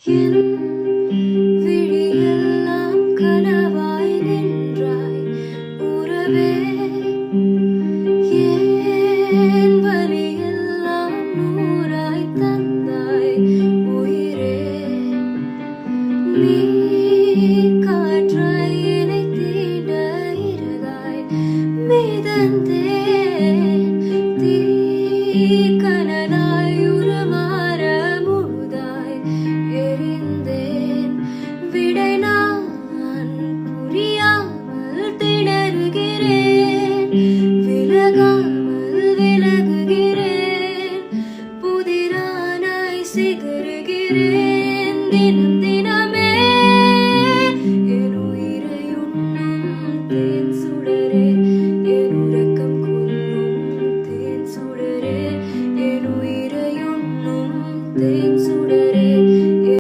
என் விழியெல்லாம் கனவாய் நின்றாய் உறவே ஏன் வலியெல்லாம் நூறாய் தந்தாய் உயிரே நீ காற்றாய் என்னை தீண்ட இருகாய் மிதந்தேன் தீ கனலாய் உருமாற முழுதாய் எரிந்தேன் விடை நான் புரியாமல் திணறுகிறேன் விலகாமல் விலகுகிறேன் புதிரானாய் சிதறுகிறேன் தினம் தினம்